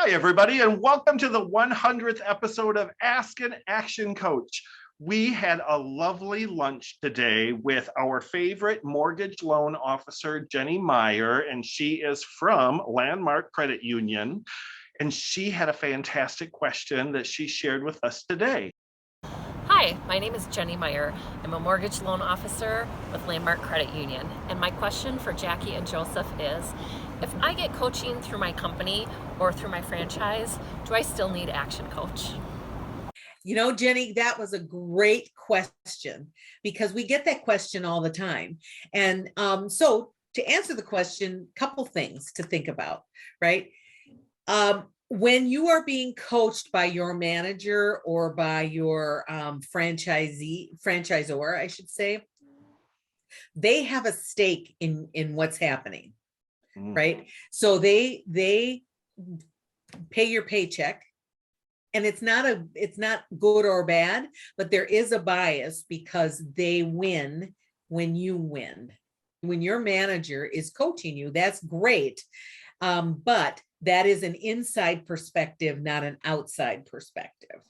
Hi, everybody, and welcome to the 100th episode of Ask an Action Coach. We had a lovely lunch today with our favorite mortgage loan officer, Jenny Meyer, and she is from Landmark Credit Union. And she had a fantastic question that she shared with us today. Hi, my name is Jenny Meyer. I'm a mortgage loan officer with Landmark Credit Union. And my question for Jackie and Joseph is, if I get coaching through my company or through my franchise, do I still need Action Coach? You know, Jenny, that was a great question because we get that question all the time. And so to answer the question, a couple things to think about, right? When you are being coached by your manager or by your franchisor, I should say, they have a stake in what's happening, right? So they pay your paycheck. And it's not good or bad, but there is a bias because they win when you win. When your manager is coaching you, that's great. But that is an inside perspective, not an outside perspective.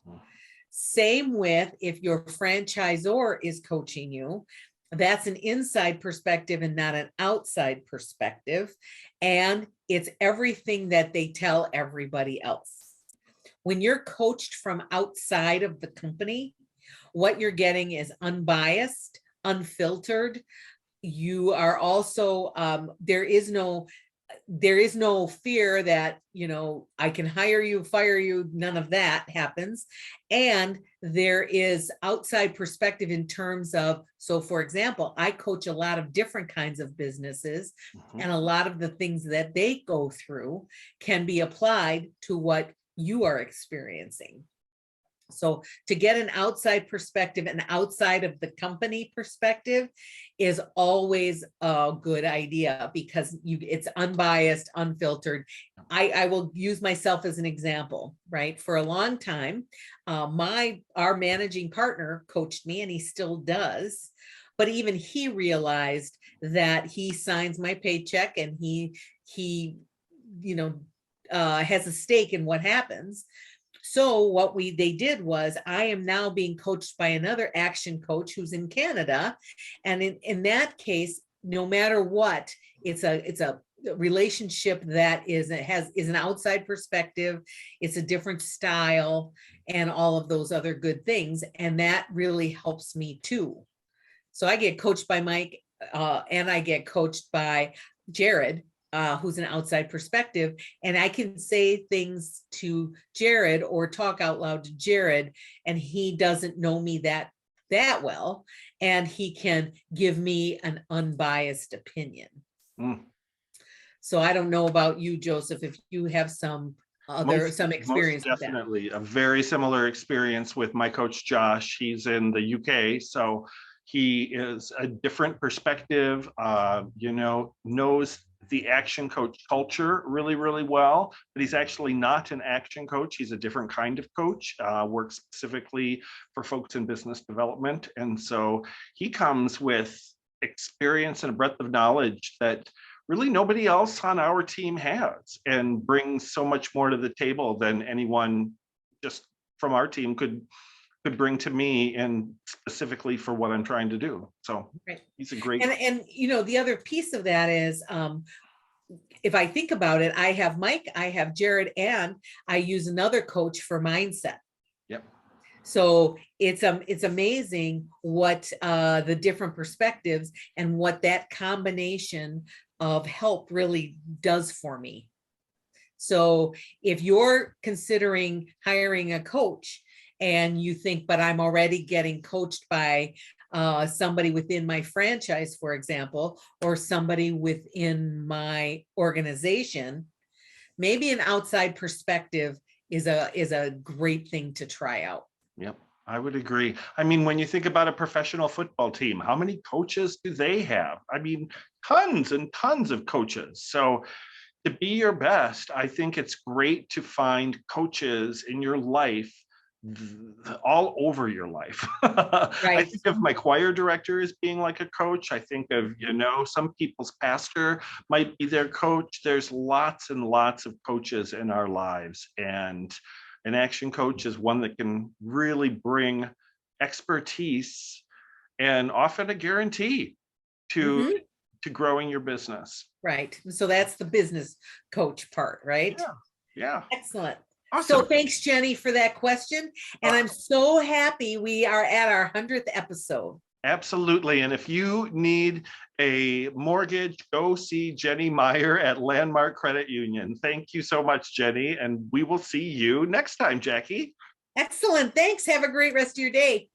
Same with if your franchisor is coaching you, that's an inside perspective and not an outside perspective. And it's everything that they tell everybody else. When you're coached from outside of the company, what you're getting is unbiased, unfiltered. You are also, there is no fear that, I can hire you, fire you, none of that happens. And there is outside perspective in terms of, so for example, I coach a lot of different kinds of businesses, and a lot of the things that they go through can be applied to what you are experiencing. So to get an outside perspective and outside of the company perspective is always a good idea because it's unbiased, unfiltered. I will use myself as an example, right? For a long time, our managing partner coached me, and he still does. But even he realized that he signs my paycheck, and he has a stake in what happens. So what they did was, I am now being coached by another action coach who's in Canada. And in that case, no matter what, it's a relationship that is an outside perspective. It's a different style and all of those other good things. And that really helps me too. So I get coached by Mike and I get coached by Jared, who's an outside perspective, and I can say things to Jared or talk out loud to Jared, and he doesn't know me that well, and he can give me an unbiased opinion. So I don't know about you, Joseph, if you have some experience. Most definitely a very similar experience with my coach Josh. He's in the UK, so he is a different perspective, knows the action coach culture really, really well, but he's actually not an action coach. He's a different kind of coach, works specifically for folks in business development. And so he comes with experience and a breadth of knowledge that really nobody else on our team has, and brings so much more to the table than anyone just from our team could bring to me, and specifically for what I'm trying to do. So right. He's a great. And the other piece of that is, if I think about it, I have Mike, I have Jared, and I use another coach for mindset. Yep. So it's amazing what the different perspectives and what that combination of help really does for me. So if you're considering hiring a coach, and you think, but I'm already getting coached by somebody within my franchise, for example, or somebody within my organization, maybe an outside perspective is a great thing to try out. Yep, I would agree. I mean, when you think about a professional football team, how many coaches do they have? I mean, tons and tons of coaches. So to be your best, I think it's great to find coaches in your life all over your life. I Right. think of my choir director as being like a coach. I think of, some people's pastor might be their coach. There's lots and lots of coaches in our lives. And an action coach is one that can really bring expertise and often a guarantee to Mhm. to growing your business. Right. So that's the business coach part, right? Yeah. Yeah. Excellent. So Awesome. thanks, Jenny, for that question. And I'm so happy we are at our 100th episode. Absolutely. And if you need a mortgage, go see Jenny Meyer at Landmark Credit Union. Thank you so much, Jenny. And we will see you next time, Jackie. Excellent. Thanks. Have a great rest of your day.